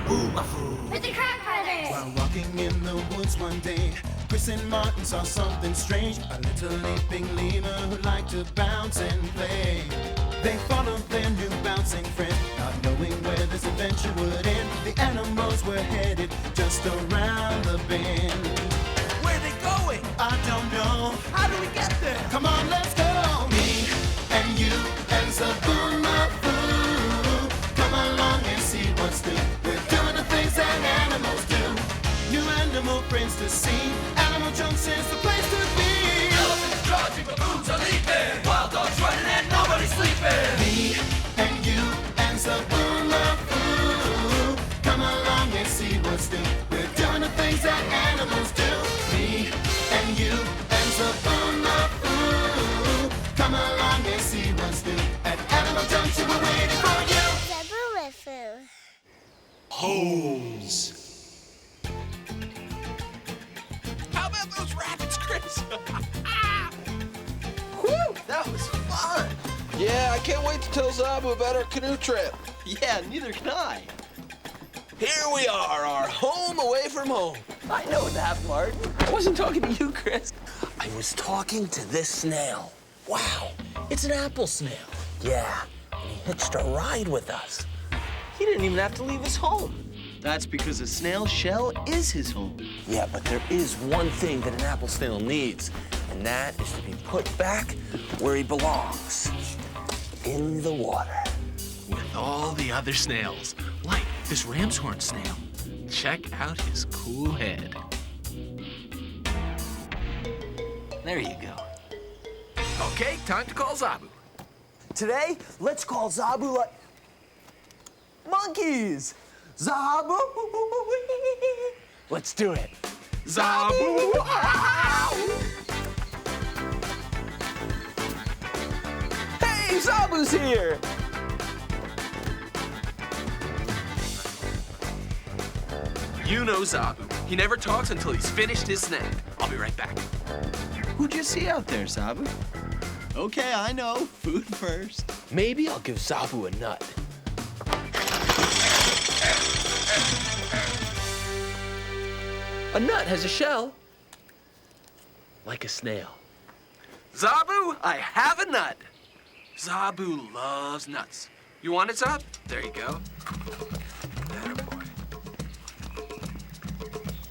Zoboomafoo with the Kratt Brothers. While walking in the woods one day, Chris and Martin saw something strange. A little leaping lemur who liked to bounce and play. They followed their new bouncing friend, not knowing where this adventure would end. The animals were headed just around the bend. Where are they going? I don't know. How do we get there? Come on, let's go. Me and you and Zoboomafoo. Come along and see what's new. We're doing the things that animals do. New animal friends to see. Animal Junction's the place to be. Elephants charging, baboons are leaping. Wild dogs running and nobody's sleeping. Me and you and Zoboomafoo. Come along and see what's new. We're doing the things that animals do. Me and you and Zoboomafoo. Come along and see what's new. At Animal Junction, we're waiting for you. Zoboomafoo. Hose. How about those rabbits, Chris? Whew, that was fun. Yeah, I can't wait to tell Zoboo about our canoe trip. Yeah, neither can I. Here we are, our home away from home. I know that part. I wasn't talking to you, Chris. I was talking to this snail. Wow, it's an apple snail. Yeah, and he hitched a ride with us. He didn't even have to leave his home. That's because a snail shell is his home. Yeah, but there is one thing that an apple snail needs, and that is to be put back where he belongs, in the water. With all the other snails, like this ram's horn snail. Check out his cool head. There you go. Okay, time to call Zoboo. Today, let's call Zoboo like monkeys. Zoboo. Let's do it. Zoboo! Hey, Zoboo's here. You know Zoboo. He never talks until he's finished his snack. I'll be right back. Who'd you see out there, Zoboo? Okay, I know. Food first. Maybe I'll give Zoboo a nut. A nut has a shell, like a snail. Zoboo, I have a nut. Zoboo loves nuts. You want it, Zob? There you go. Attaboy.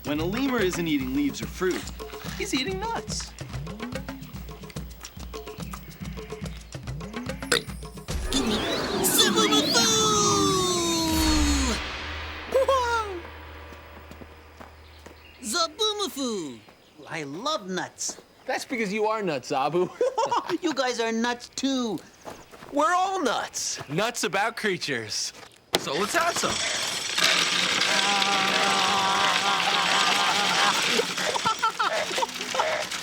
When a lemur isn't eating leaves or fruit, he's eating nuts. Zoboomafoo! I love nuts. That's because you are nuts, Zoboo. You guys are nuts too. We're all nuts. Nuts about creatures. So let's have some.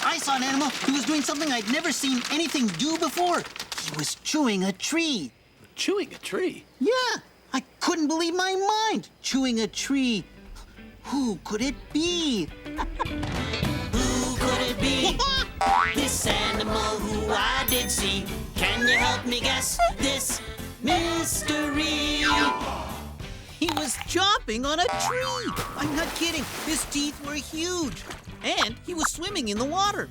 I saw an animal who was doing something I'd never seen anything do before. He was chewing a tree. Chewing a tree. Yeah, I couldn't believe my mind. Chewing a tree. Who could it be? Who could it be? This animal who I did see. Can you help me guess this mystery? He was chopping on a tree. I'm not kidding. His teeth were huge. And he was swimming in the water.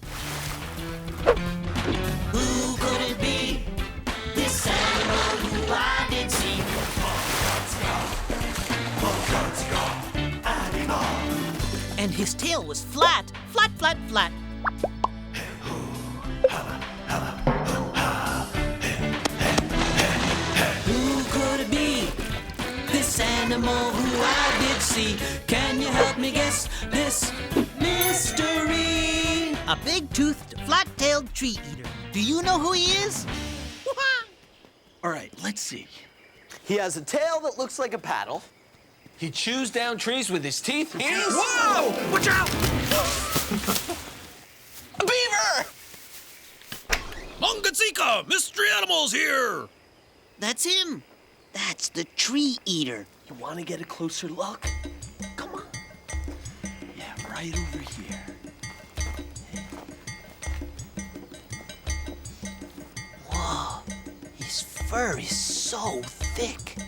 Who could it be? This animal who I did see. And his tail was flat, flat, flat, flat. Who could it be? This animal who I did see. Can you help me guess this mystery? A big-toothed, flat-tailed tree eater. Do you know who he is? All right, let's see. He has a tail that looks like a paddle. He chews down trees with his teeth. Whoa! Watch out! A beaver! Mongazika! Mystery animals here! That's him. That's the tree eater. You want to get a closer look? Come on. Yeah, right over here. Whoa, his fur is so thick.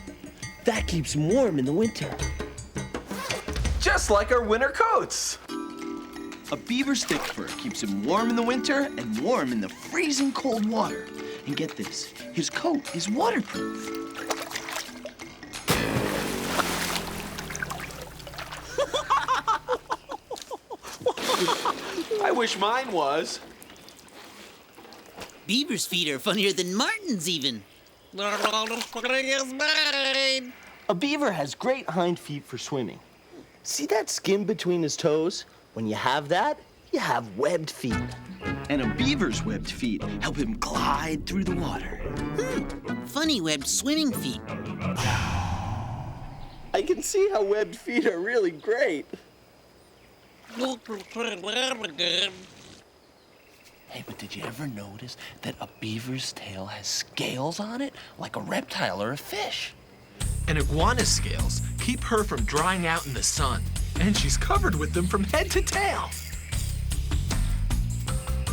That keeps him warm in the winter. just like our winter coats. A beaver's thick fur keeps him warm in the winter and warm in the freezing cold water. And get this, his coat is waterproof. I wish mine was. Beaver's feet are funnier than Martin's even. A beaver has great hind feet for swimming. See that skin between his toes? When you have that, you have webbed feet. And a beaver's webbed feet help him glide through the water. Funny webbed swimming feet. I can see how webbed feet are really great. Hey, but did you ever notice that a beaver's tail has scales on it, like a reptile or a fish? And iguana's scales keep her from drying out in the sun. And she's covered with them from head to tail.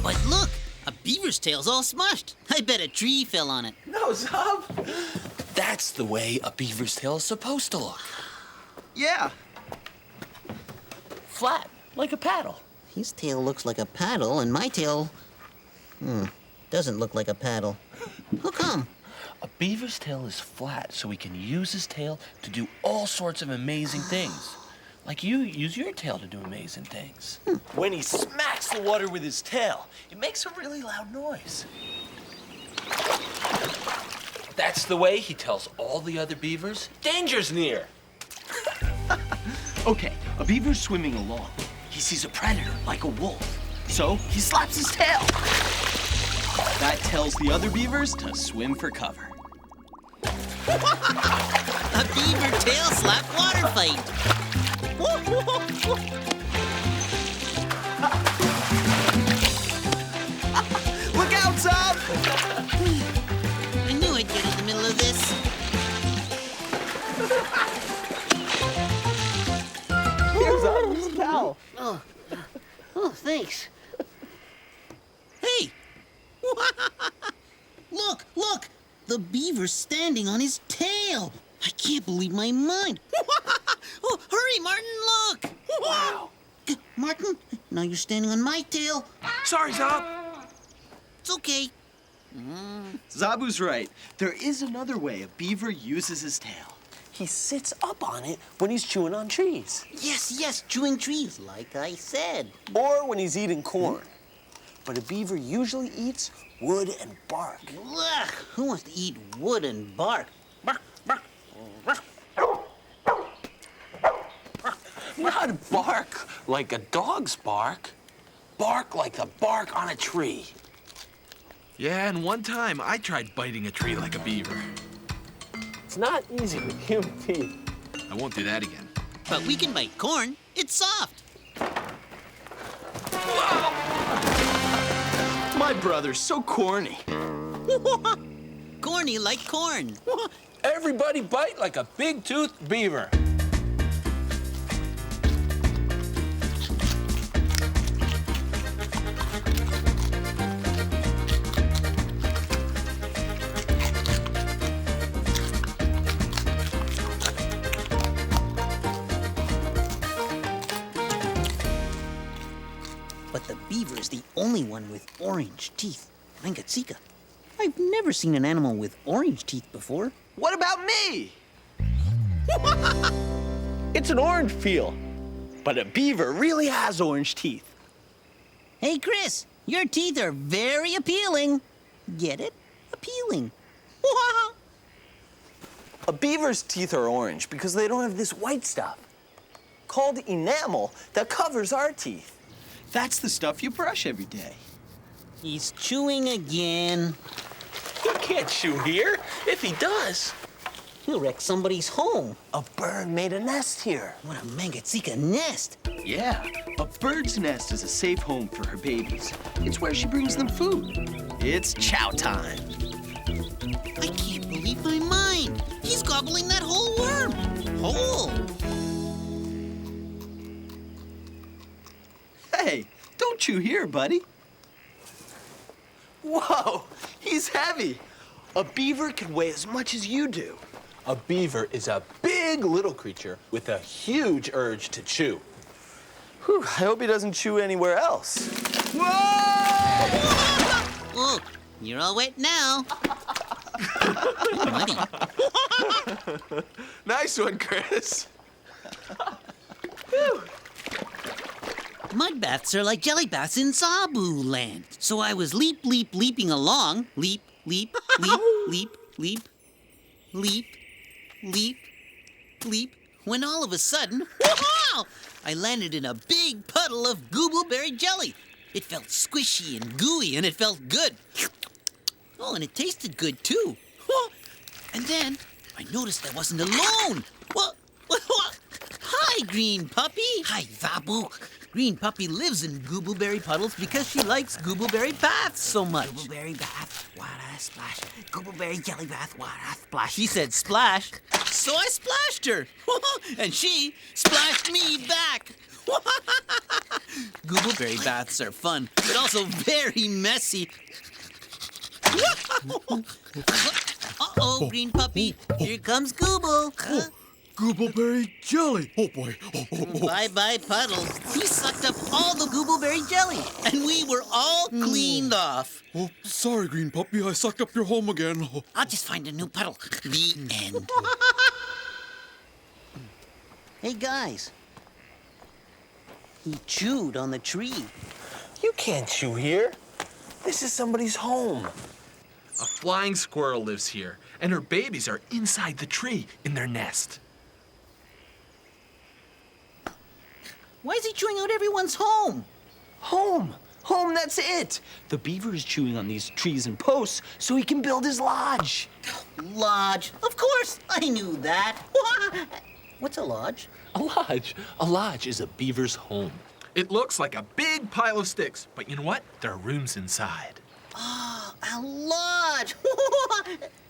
But look, a beaver's tail's all smushed. I bet a tree fell on it. No, Zob. That's the way a beaver's tail is supposed to look. Yeah. Flat, like a paddle. His tail looks like a paddle, and my tail, doesn't look like a paddle. How come? A beaver's tail is flat so he can use his tail to do all sorts of amazing things. Like you use your tail to do amazing things. When he smacks the water with his tail, it makes a really loud noise. That's the way he tells all the other beavers danger's near. Okay, a beaver's swimming along. He sees a predator, like a wolf. So he slaps his tail. That tells the other beavers to swim for cover. A beaver tail slap water fight. Look out, Zob! I knew I'd get in the middle of this. Here's a towel. Oh, thanks. Hey! Look! The beaver's standing on his tail. I can't believe my mind. Oh, hurry, Martin, look! Wow. Martin, now you're standing on my tail. Sorry, Zob. It's okay. Zoboo's right. There is another way a beaver uses his tail. He sits up on it when he's chewing on trees. Yes, chewing trees, like I said. Or when he's eating corn. But a beaver usually eats wood and bark. Ugh, who wants to eat wood and bark? Bark. Not bark like a dog's bark. Bark like the bark on a tree. Yeah, and one time I tried biting a tree like a beaver. It's not easy with human teeth. I won't do that again. But we can bite corn. It's soft. My brother's so corny. Corny like corn. Everybody bite like a big-toothed beaver. But the beaver is the only one with orange teeth. Mangatsika. I've never seen an animal with orange teeth before. What about me? It's an orange peel. But a beaver really has orange teeth. Hey, Chris, your teeth are very appealing. Get it? Appealing. A beaver's teeth are orange because they don't have this white stuff called enamel that covers our teeth. That's the stuff you brush every day. He's chewing again. He can't chew here. If he does, He'll wreck somebody's home. a bird made a nest here. What a Mangatsika nest. Yeah, a bird's nest is a safe home for her babies. It's where she brings them food. It's chow time. I can't believe my mind. He's gobbling that whole worm. Whole. Hey, don't chew here, buddy. Whoa, he's heavy. A beaver can weigh as much as you do. A beaver is a big little creature with a huge urge to chew. Whew, I hope he doesn't chew anywhere else. Oh, you're all wet now. Muddy. Nice one, Chris. Mud baths are like jelly baths in Zoboo land. So I was leaping along. Leap, leap, leap, leap, leap, leap, leap. When all of a sudden, wow! I landed in a big puddle of goobleberry jelly. It felt squishy and gooey, and it felt good. Oh, and it tasted good, too. And then I noticed I wasn't alone. What? Hi, Green Puppy. Hi, Zoboo. Green Puppy lives in goobleberry puddles because she likes goobleberry baths so much. Goobleberry bath, water splash. Goobleberry jelly bath, water splash. She said splash, so I splashed her. And she splashed me back. Goobleberry baths are fun, but also very messy. Uh-oh, Green Puppy. Here comes Gooble. Goobleberry jelly. Oh, boy. Bye-bye, Puddles. He sucked up all the goobleberry jelly, and we were all cleaned off. Oh, sorry, Green Puppy. I sucked up your home again. I'll just find a new puddle. The end. Hey, guys. He chewed on the tree. You can't chew here. This is somebody's home. A flying squirrel lives here, and her babies are inside the tree in their nest. Why is he chewing out everyone's home? Home! Home, that's it! The beaver is chewing on these trees and posts so he can build his lodge. Lodge. Of course, I knew that. What's a lodge? A lodge is a beaver's home. It looks like a big pile of sticks, but you know what? There are rooms inside. Oh, a lodge.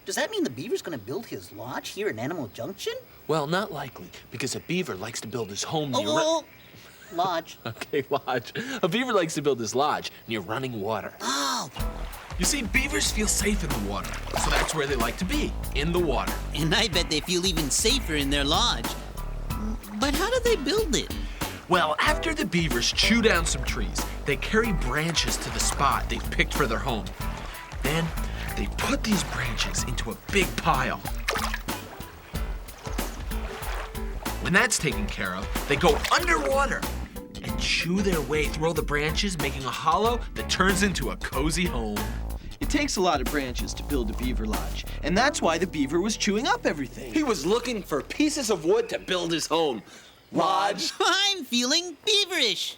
Does that mean the beaver's gonna build his lodge here in Animal Junction? Well, not likely, because a beaver likes to build his home near... Lodge. Okay, lodge. A beaver likes to build his lodge near running water. Oh, You see, beavers feel safe in the water, so that's where they like to be, in the water. and I bet they feel even safer in their lodge. But how do they build it? Well, after the beavers chew down some trees, they carry branches to the spot they've picked for their home. Then, they put these branches into a big pile. When that's taken care of, they go underwater and chew their way through all the branches, making a hollow that turns into a cozy home. It takes a lot of branches to build a beaver lodge, and that's why the beaver was chewing up everything. He was looking for pieces of wood to build his home. Lodge. I'm feeling beaverish.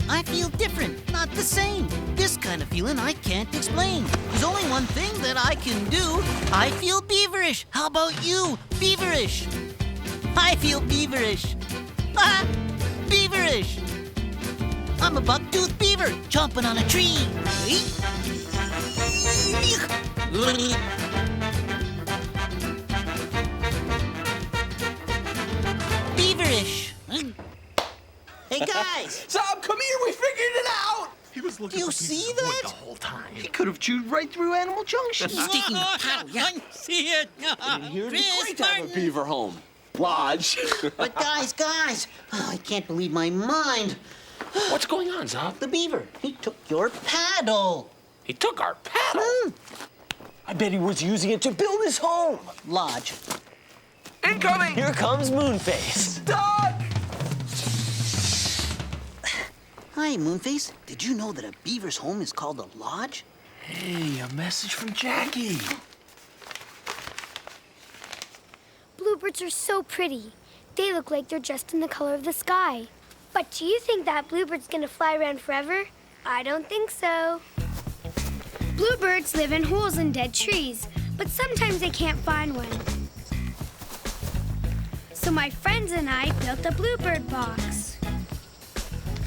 I feel different, not the same. This kind of feeling I can't explain. There's only one thing that I can do. I feel beaverish. How about you? Beaverish. I feel beaverish. Ah, beaverish. I'm a buck-toothed beaver chomping on a tree. Beaverish. Hey, guys. Zob, come here, we figured it out! He was looking Do you for pieces see of wood that? the whole time. He could have chewed right through Animal Junction. He's taking the paddle. Yeah. I see it. Here it'd be Chris great to have a Martin. beaver home. Lodge. But guys, oh, I can't believe my mind. What's going on, Zob? The beaver, he took your paddle. He took our paddle. I bet he was using it to build his home. Lodge. Incoming! Here comes Moonface. Dog! Hi, Moonface. Did you know that a beaver's home is called a lodge? Hey, a message from Jackie. Bluebirds are so pretty. They look like they're just in the color of the sky. But do you think that bluebird's gonna fly around forever? I don't think so. Bluebirds live in holes in dead trees, but sometimes they can't find one. So my friends and I built a bluebird box.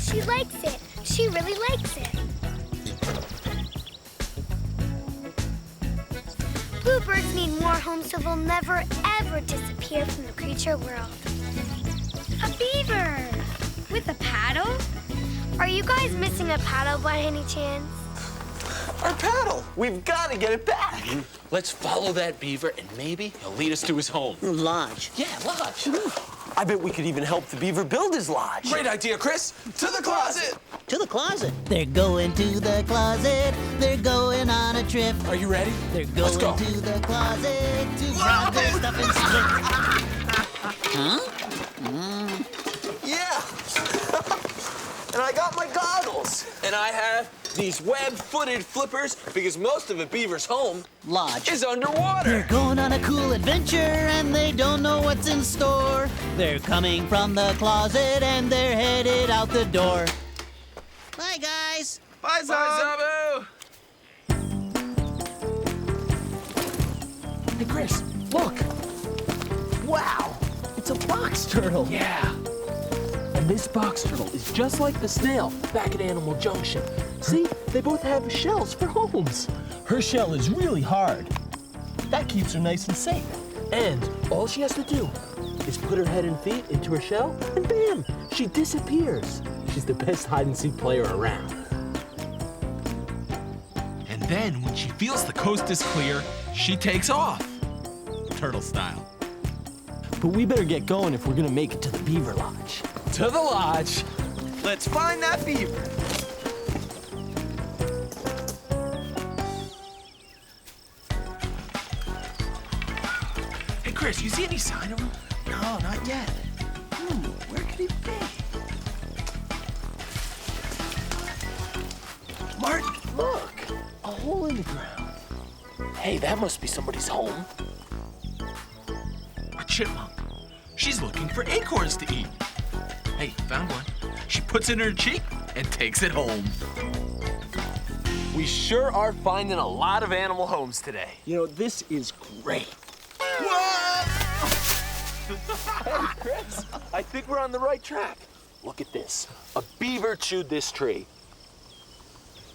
She likes it. She really likes it. Bluebirds need more homes so they'll never, ever disappear from the creature world. A beaver! With a paddle? Are you guys missing a paddle by any chance? Our paddle. We've got to get it back. Let's follow that beaver and maybe he'll lead us to his home. Lodge. Yeah, lodge. I bet we could even help the beaver build his lodge. Great idea, Chris. To the closet. To the closet. They're going to the closet. They're going on a trip. Are you ready? They're Let's going go. to the closet to grab their stuff and slip. Huh? Yeah. And I got my goggles. And I have these web-footed flippers because most of a beaver's home Lodge. is underwater. They're going on a cool adventure and they don't know what's in store. They're coming from the closet and they're headed out the door. Bye, guys. Bye, Bye, Zoboo. Hey, Chris, look. Wow, it's a box turtle. Yeah. And this box turtle is just like the snail back at Animal Junction. See, they both have shells for homes. Her shell is really hard. That keeps her nice and safe. And all she has to do is put her head and feet into her shell, and bam, she disappears. She's the best hide-and-seek player around. And then when she feels the coast is clear, she takes off. Turtle style. But we better get going if we're gonna make it to the beaver lodge. To the lodge. Let's find that beaver. Hey, Chris, you see any sign of him? No, not yet. Where could he be? Martin, look. A hole in the ground. Hey, that must be somebody's home. A chipmunk. She's looking for acorns to eat. Hey, found one. She puts it in her cheek and takes it home. We sure are finding a lot of animal homes today. You know, this is great. Hey, Chris, I think we're on the right track. Look at this. A beaver chewed this tree.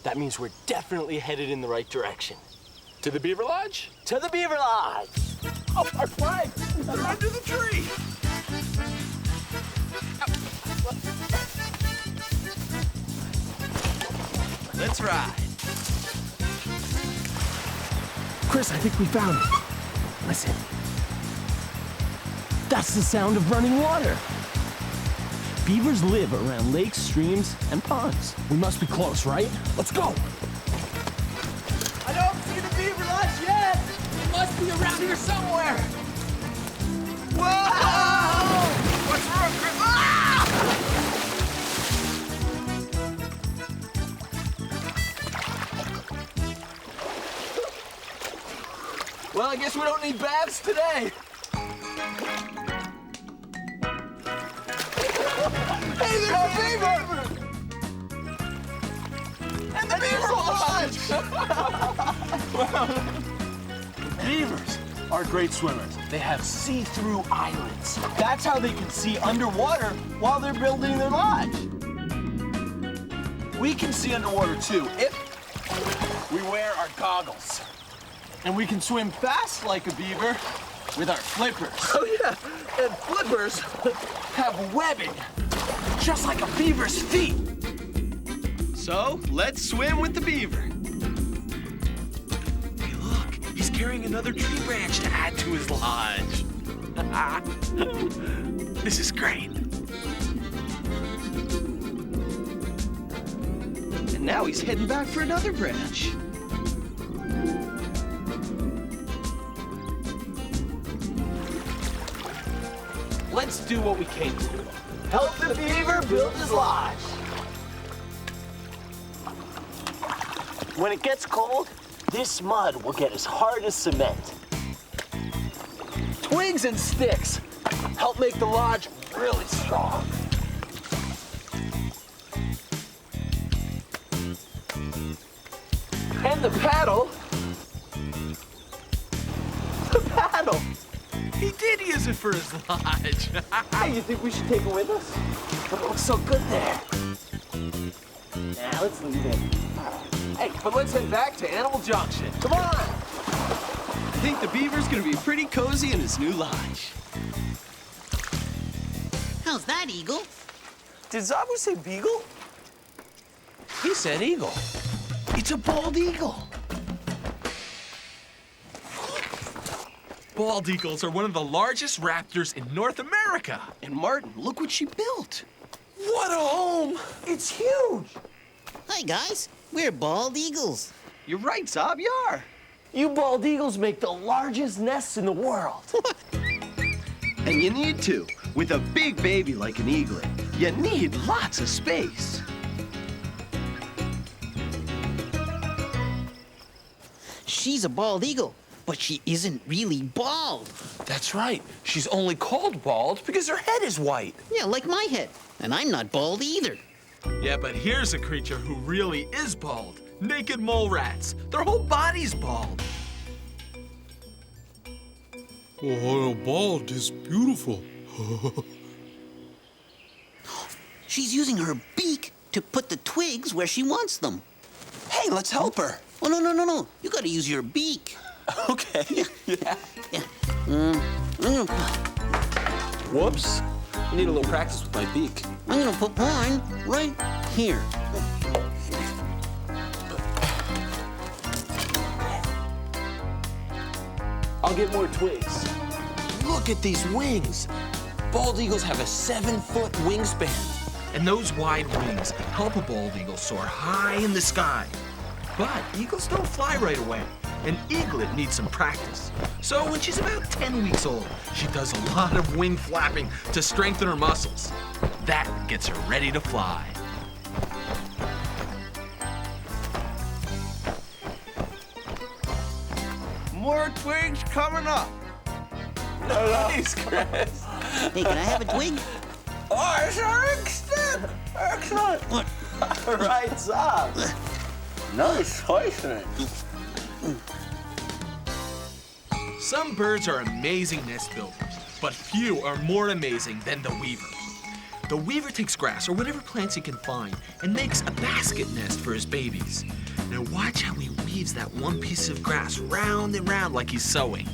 That means we're definitely headed in the right direction. To the beaver lodge? To the beaver lodge. Oh, our flag. They're under the tree. Let's ride. Chris, I think we found it. Listen. That's the sound of running water. Beavers live around lakes, streams, and ponds. We must be close, right? Let's go. I don't see the beaver lodge yet. It must be around here somewhere. Whoa! What's wrong, Chris? Well, I guess we don't need baths today. Hey, there's a beaver! And the beaver lodge! Beavers are great swimmers. They have see-through eyelids. That's how they can see underwater while they're building their lodge. We can see underwater too if we wear our goggles. And we can swim fast like a beaver with our flippers. Oh, yeah, and flippers have webbing, just like a beaver's feet. So let's swim with the beaver. Hey, look. He's carrying another tree branch to add to his lodge. This is great. And now he's heading back for another branch. Let's do what we came to do. Help the beaver build his lodge. When it gets cold, this mud will get as hard as cement. Twigs and sticks help make the lodge really strong. And the paddle. He did use it for his lodge. Hey, you think we should take it with us? But it looks so good there. Nah, let's leave it. Hey, but let's head back to Animal Junction. Come on! I think the beaver's gonna be pretty cozy in his new lodge. How's that, Eagle? Did Zoboo say beagle? He said eagle. It's a bald eagle. Bald eagles are one of the largest raptors in North America. And Martin, look what she built. What a home! It's huge! Hi, guys. We're bald eagles. You're right, Zob, you are. You bald eagles make the largest nests in the world. And you need to. With a big baby like an eaglet, you need lots of space. She's a bald eagle, but she isn't really bald. That's right. She's only called bald because her head is white. Yeah, like my head. And I'm not bald either. Yeah, but here's a creature who really is bald. Naked mole rats. Their whole body's bald. Oh, bald is beautiful. She's using her beak to put the twigs where she wants them. Hey, let's help her. Oh, no. You gotta use your beak. Okay. Yeah. Yeah. Whoops. I need a little practice with my beak. I'm gonna put mine right here. I'll get more twigs. Look at these wings. Bald eagles have a 7-foot wingspan. And those wide wings help a bald eagle soar high in the sky. But eagles don't fly right away. An eaglet needs some practice. So when she's about 10 weeks old, she does a lot of wing flapping to strengthen her muscles. That gets her ready to fly. More twigs coming up. Nice, Chris. Hey, can I have a twig? Oh, it's excellent. Excellent. What? All right, Zob. Nice hoisting. Some birds are amazing nest builders, but few are more amazing than the weaver. The weaver takes grass or whatever plants he can find and makes a basket nest for his babies. Now watch how he weaves that one piece of grass round and round like he's sewing.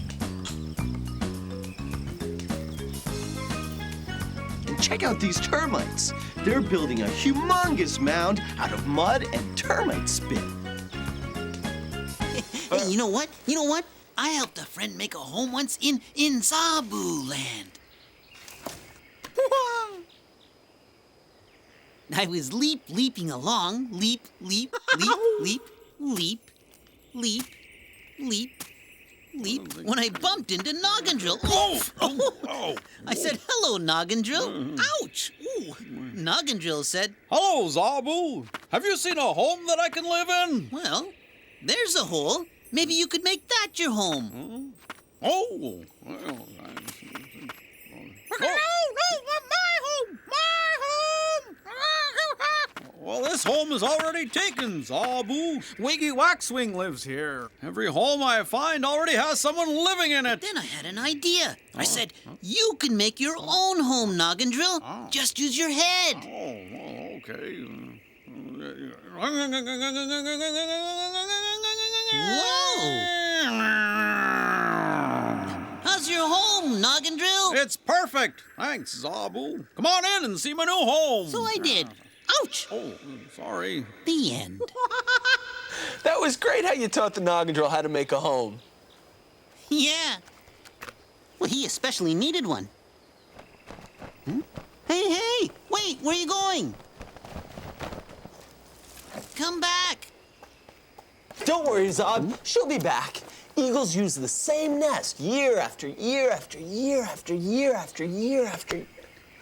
And check out these termites. They're building a humongous mound out of mud and termite spit. Hey, you know what? I helped a friend make a home once in Zoboo land. I was leaping along, leap, leap, leap, leap, leap, leap, leap, when I bumped into Noggin Drill. Oh! I said, hello, Noggin Drill. Ouch! Ooh. Noggin Drill said, Hello, Zoboo. Have you seen a home that I can live in? well, there's a hole. Maybe you could make that your home. Oh. Well, Well, this home is already taken, Zoboo. Wiggy Waxwing lives here. Every home I find already has someone living in it. Then I had an idea. I said, you can make your own home, Noggin Drill. Just use your head. Oh, okay. Whoa! How's your home, Noggin Drill? It's perfect. Thanks, Zoboo. Come on in and see my new home. So I did. Ouch! Oh, sorry. The end. That was great how you taught the Noggin Drill how to make a home. Yeah. Well, he especially needed one. Hey! Wait, where are you going? Come back. Don't worry, Zob. She'll be back. Eagles use the same nest year after year after year after year after year after year.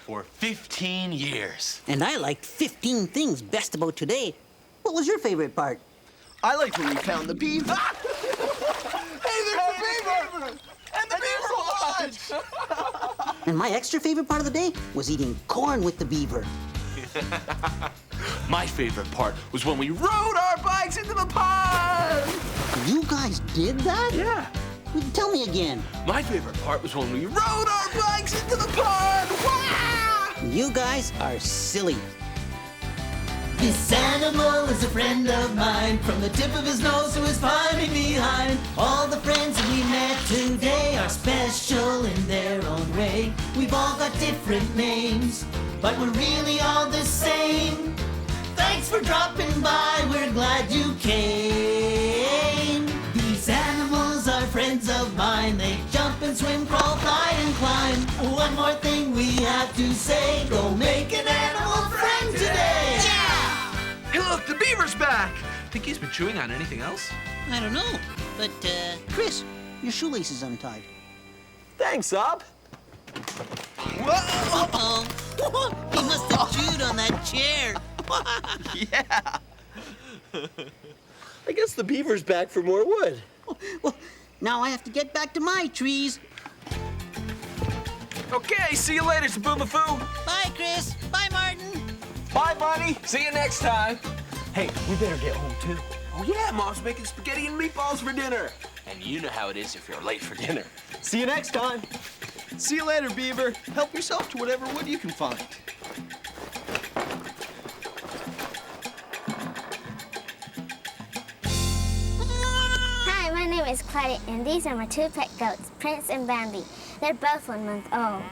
For 15 years. And I liked 15 things best about today. What was your favorite part? I like when we found the beaver. Hey, there's the beaver! And the beaver lodge! And my extra favorite part of the day was eating corn with the beaver. My favorite part was when we rode our bikes into the pond. You guys did that? Yeah. Tell me again. My favorite part was when we rode our bikes into the pond. Wow! You guys are silly. This animal is a friend of mine, from the tip of his nose to his climbing behind. All the friends that we met today are special in their own way. We've all got different names, but we're really all the same. Thanks for dropping by, we're glad you came. These animals are friends of mine, they jump and and swim, crawl, fly, and climb. One more thing we have to say. Go make an animal friend today. Hey, look, the beaver's back. Think he's been chewing on anything else? I don't know, but, Chris, your shoelace is untied. Thanks, Zob. uh-oh. He must have chewed on that chair. Yeah. I guess the beaver's back for more wood. Well, now I have to get back to my trees. Okay, see you later, Zoboomafoo. Bye, Chris. Bye, Martin. Bye, buddy. See you next time. Hey, we better get home, too. Oh, yeah, Mom's making spaghetti and meatballs for dinner. And you know how it is if you're late for dinner. See you next time. See you later, Beaver. Help yourself to whatever wood you can find. Hi, my name is Kratt, and these are my two pet goats, Prince and Bambi. They're both 1 month old.